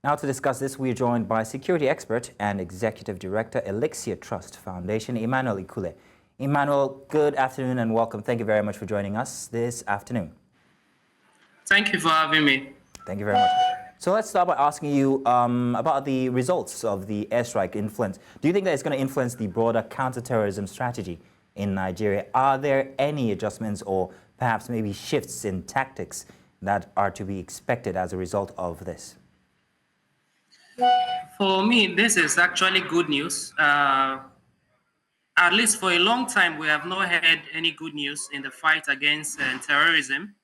Now to discuss this, we are joined by security expert and executive director, Elixir Trust Foundation, Emmanuel Ikule. Emmanuel, good afternoon and welcome. Thank you very much for joining us this afternoon. Thank you for having me. Thank you very much. So let's start by asking you about the results of the airstrike influence. Do you think that it's going to influence the broader counter-terrorism strategy in Nigeria? Are there any adjustments or perhaps maybe shifts in tactics that are to be expected as a result of this? For me, this is actually good news. At least for a long time, we have not heard any good news in the fight against terrorism.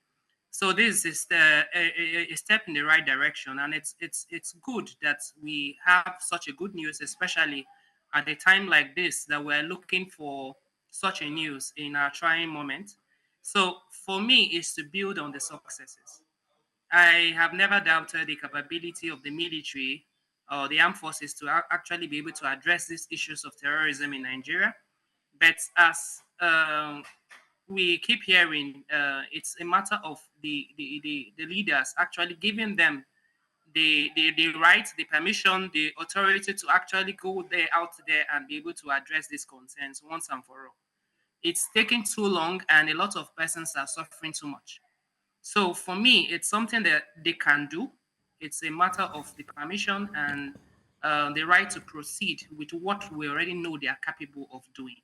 So this is a step in the right direction, and it's good that we have such a good news, especially at a time like this that we're looking for such a news in our trying moment. So for me, it's to build on the successes. I have never doubted the capability of the military or the armed forces to actually be able to address these issues of terrorism in Nigeria. But as we keep hearing, it's a matter of the leaders actually giving them the right, the permission, the authority to actually go out there and be able to address these concerns once and for all. It's taking too long and a lot of persons are suffering too much. So for me, it's something that they can do. It's a matter of the permission and the right to proceed with what we already know they are capable of doing.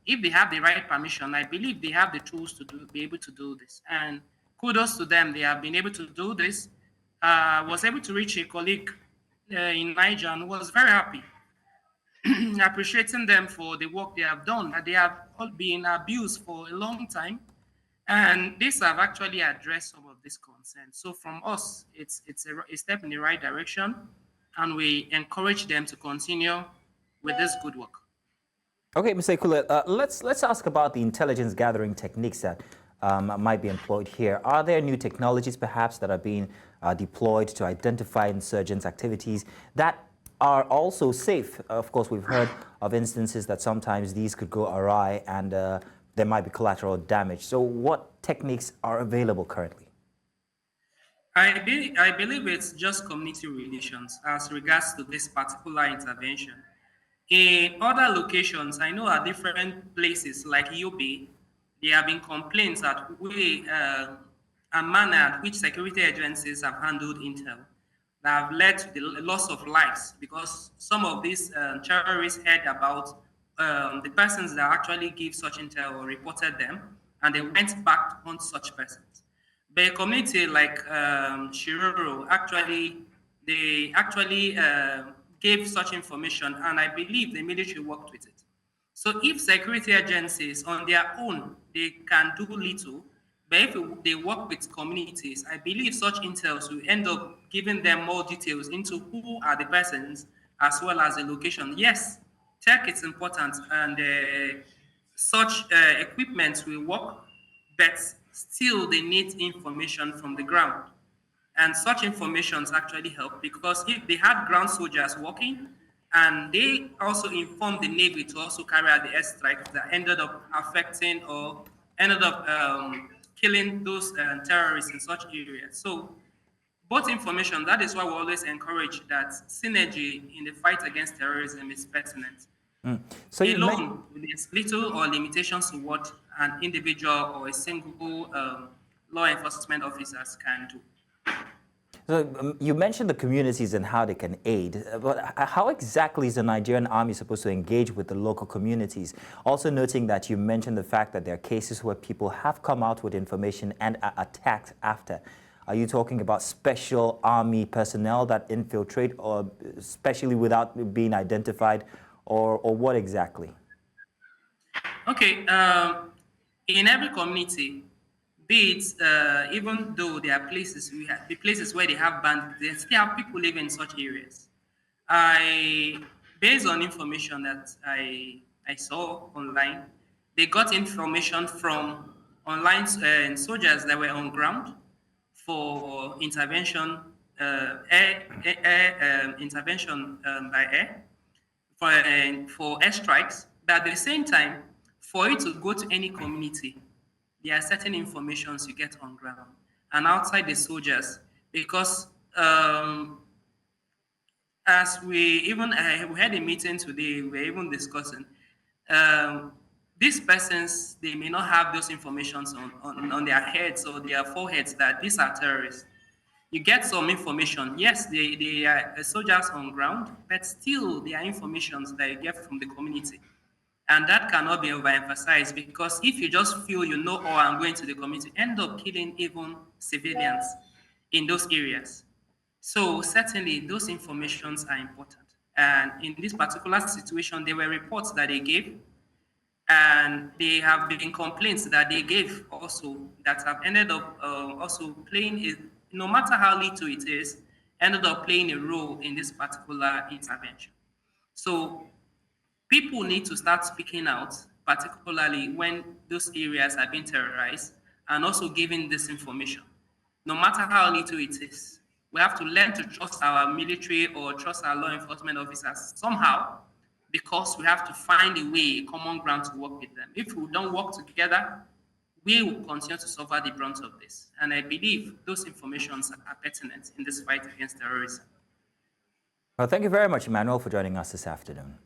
If they have the right permission, I believe they have the tools to be able to do this. And kudos to them, they have been able to do this. Was able to reach a colleague in Niger and was very happy, appreciating them for the work they have done. They have all been abused for a long time. And these have actually addressed some of these concerns. So from us, it's a step in the right direction, and we encourage them to continue with this good work. Okay, Mr. Ikule, let's ask about the intelligence gathering techniques that might be employed here. Are there new technologies perhaps that are being deployed to identify insurgents' activities that are also safe? Of course, we've heard of instances that sometimes these could go awry and there might be collateral damage. So what techniques are available currently? I believe it's just community relations as regards to this particular intervention. In other locations, I know at different places like Yobe, there have been complaints at way and manner at which security agencies have handled intel that have led to the loss of lives because some of these terrorists heard about the persons that actually give such intel or reported them, and they went back on such persons. But a community like Shiroro, they actually gave such information, and I believe the military worked with it. So if security agencies on their own, they can do little, but if they work with communities, I believe such intels will end up giving them more details into who are the persons as well as the location. Yes, tech is important and such equipment will work, but still they need information from the ground. And such informations actually help because if they had ground soldiers working and they also informed the Navy to also carry out the airstrike that ended up affecting or ended up killing those terrorists in such areas. So both information, that is why we always encourage that synergy in the fight against terrorism is pertinent. So alone, there's little or limitations to what an individual or a single law enforcement officers can do. So you mentioned the communities and how they can aid, but how exactly is the Nigerian Army supposed to engage with the local communities? Also noting that you mentioned the fact that there are cases where people have come out with information and are attacked after. Are you talking about special army personnel that infiltrate, or especially without being identified, or what exactly? Okay, in every community, be it even though there are places the places where they have bandits, they still have people living in such areas. Based on information that I saw online, they got information from online soldiers that were on ground for intervention, intervention by air for airstrikes. But at the same time, for it to go to any community, there are certain informations you get on ground and outside the soldiers because as we had a meeting today, we were even discussing, um, these persons, they may not have those informations on their heads or their foreheads that these are terrorists. You get some information. Yes, they are soldiers on ground, but still there are informations that you get from the community. And that cannot be overemphasized, because if you just feel you know, oh, I'm going to the community, end up killing even civilians in those areas. So certainly those informations are important. And in this particular situation, there were reports that they gave, and there have been complaints that they gave also that have ended up also playing a, no matter how little it is, ended up playing a role in this particular intervention. So people need to start speaking out, particularly when those areas are being terrorized, and also giving this information, no matter how little it is. We have to learn to trust our military or trust our law enforcement officers somehow, because we have to find a way, a common ground to work with them. If we don't work together, we will continue to suffer the brunt of this. And I believe those informations are pertinent in this fight against terrorism. Well, thank you very much, Emmanuel, for joining us this afternoon.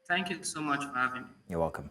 Thank you so much for having me. You're welcome.